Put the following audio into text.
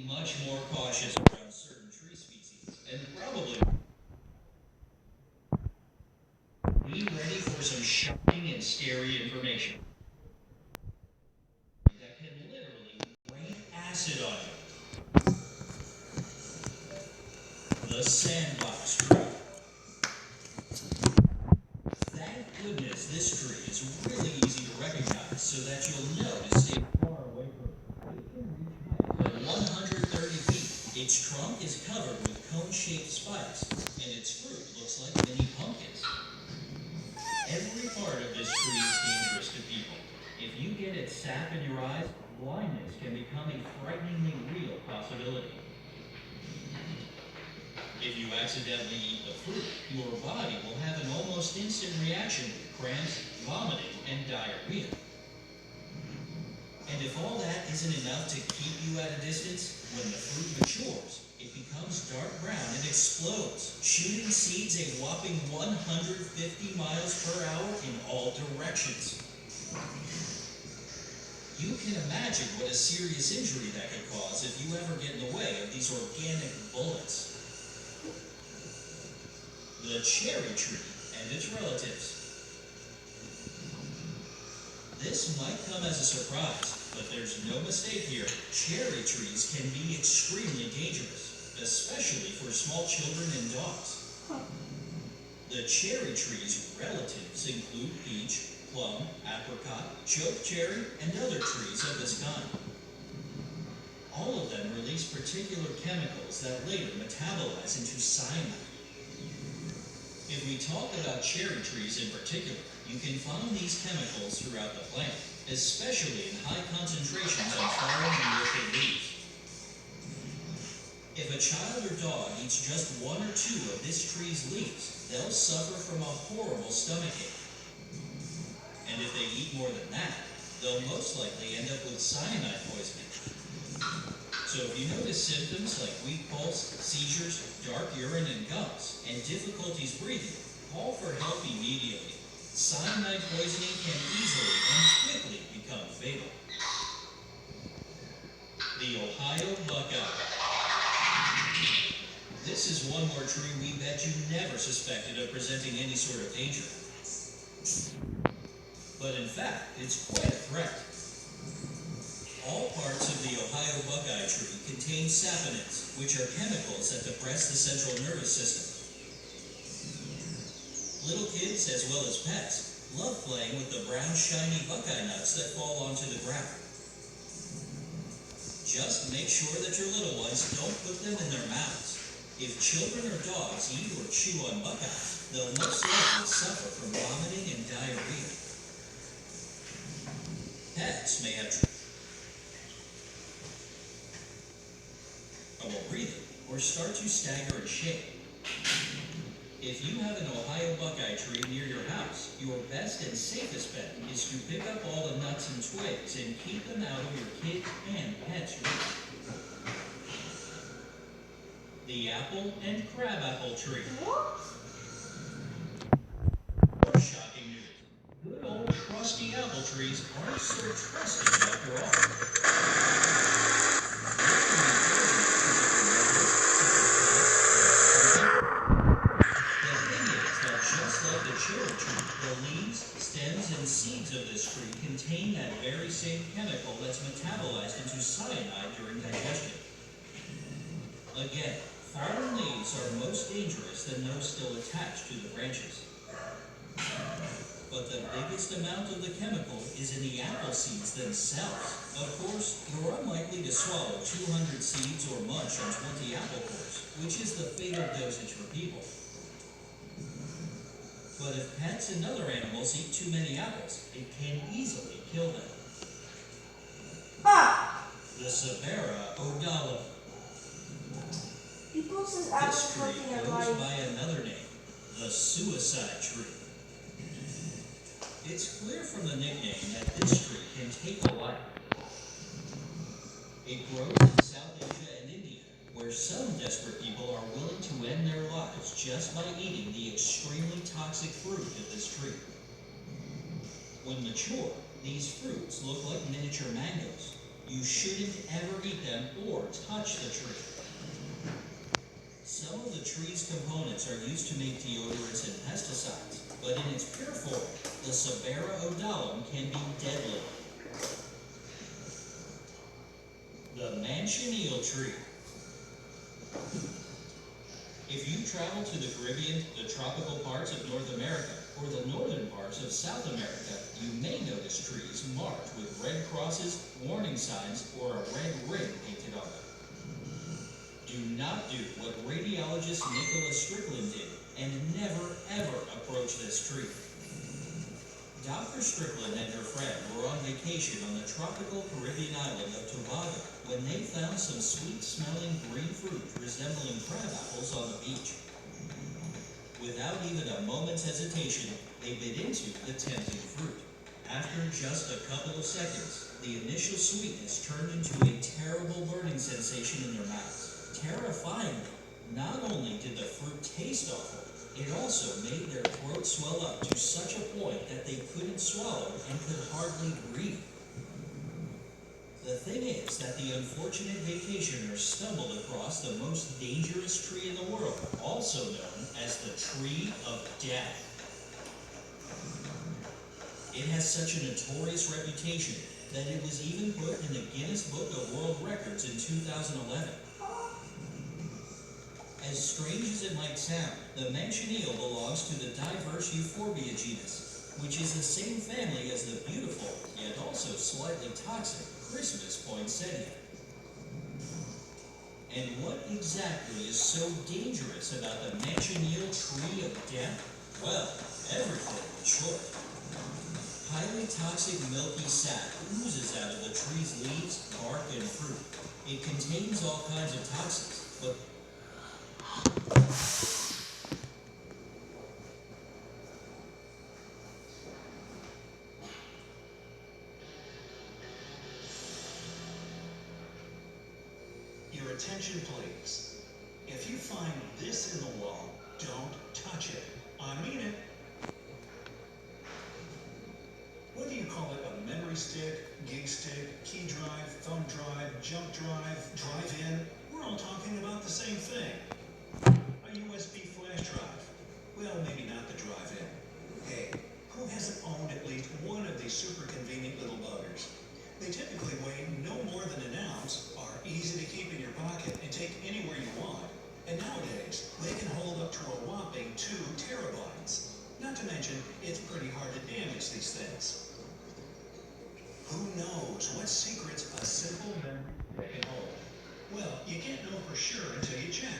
much more cautious around certain tree species, and probably be ready for some shocking and scary information that can literally rain acid on you. The sandbox tree. Thank goodness this tree is really easy to recognize so that you'll know to stay far away from it. It can reach heights of 130 feet. Its trunk is covered with cone-shaped spikes, and its fruit looks like mini pumpkins. Every part of this tree is dangerous to people. If you get its sap in your eyes, blindness can become a frighteningly real possibility. If you accidentally eat the fruit, your body will have an almost instant reaction with cramps, vomiting, and diarrhea. And if all that isn't enough to keep you at a distance, when the fruit matures, it becomes dark brown and explodes, shooting seeds a whopping 150 miles per hour in all directions. You can imagine what a serious injury that could cause if you ever get in the way of these organic bullets. The cherry tree and its relatives. This might come as a surprise, but there's no mistake here. Cherry trees can be extremely dangerous, especially for small children and dogs. The cherry tree's relatives include peach, plum, apricot, choke cherry, and other trees of this kind. All of them release particular chemicals that later metabolize into cyanide. If we talk about cherry trees in particular, you can find these chemicals throughout the plant, especially in high concentrations on fallen and withered leaves. If a child or dog eats just one or two of this tree's leaves, they'll suffer from a horrible stomachache. And if they eat more than that, they'll most likely end up with cyanide poisoning. So if you notice symptoms like weak pulse, seizures, dark urine and gums, and difficulties breathing, call for help immediately. Cyanide poisoning can easily and quickly become fatal. The Ohio Buckeye. This is one more tree we bet you never suspected of presenting any sort of danger. But in fact, it's quite a threat. All parts of the Ohio buckeye tree contain saponins, which are chemicals that depress the central nervous system. Little kids, as well as pets, love playing with the brown, shiny buckeye nuts that fall onto the ground. Just make sure that your little ones don't put them in their mouths. If children or dogs eat or chew on buckeyes, they'll most likely suffer from vomiting and diarrhea. Pets may have trouble breathing or start to stagger and shake. If you have an Ohio buckeye tree near your house, your best and safest bet is to pick up all the nuts and twigs and keep them out of your kids' and pets' reach. The apple and crabapple tree. What? More shocking news. Good old trusty apple trees aren't so trusty after all. Cherry tree, the leaves, stems, and seeds of this tree contain that very same chemical that's metabolized into cyanide during digestion. Again, fallen leaves are most dangerous than those still attached to the branches. But the biggest amount of the chemical is in the apple seeds themselves. Of course, you're unlikely to swallow 200 seeds or munch on 20 apple cores, which is the fatal dosage for people. But if pets and other animals eat too many apples, it can easily kill them. The Sabera odala. This tree goes by another name, the suicide tree. It's clear from the nickname that this tree can take a life. It grows in South Asia and India, where some desperate people are willing to end their lives just by eating the extremely toxic fruit of this tree. When mature, these fruits look like miniature mangoes. You shouldn't ever eat them or touch the tree. Some of the tree's components are used to make deodorants and pesticides, but in its pure form, the Sabera odolum can be deadly. The Manchineel tree. If you travel to the Caribbean, the tropical parts of North America, or the northern parts of South America, you may notice trees marked with red crosses, warning signs, or a red ring painted on them. Do not do what radiologist Nicholas Strickland did, and never ever approach this tree. Dr. Strickland and her friend were on vacation on the tropical Caribbean island of Tobago when they found some sweet-smelling green fruit resembling crab apples on the beach. Without even a moment's hesitation, they bit into the tempting fruit. After just a couple of seconds, the initial sweetness turned into a terrible burning sensation in their mouths. Terrifyingly, not only did the fruit taste awful, it also made their throats swell up to such a point that they couldn't swallow and could hardly breathe. The thing is that the unfortunate vacationers stumbled across the most dangerous tree in the world, also known as the Tree of Death. It has such a notorious reputation that it was even put in the Guinness Book of World Records in 2011. As strange as it might sound, the Manchineel belongs to the diverse Euphorbia genus, which is the same family as the beautiful, yet also slightly toxic, Christmas poinsettia. And what exactly is so dangerous about the Manchineel Tree of Death? Well, everything in short. Highly toxic milky sap oozes out of the tree's leaves, bark, and fruit. It contains all kinds of toxins, but your attention, please. If you find this in the wall, don't touch it. I mean it. Whether you call it a memory stick, gig stick, key drive, thumb drive, jump drive, drive-in, we're all talking about the same thing. A USB flash drive. Well, maybe not the drive-in. Hey, who hasn't owned at least one of these super convenient little buggers? They typically weigh no more than an ounce, are easy to keep in your pocket, and take anywhere you want. And nowadays, they can hold up to a whopping 2 terabytes. Not to mention, it's pretty hard to damage these things. Who knows what secrets a simple memory stick can hold? Well, you can't know for sure until you check.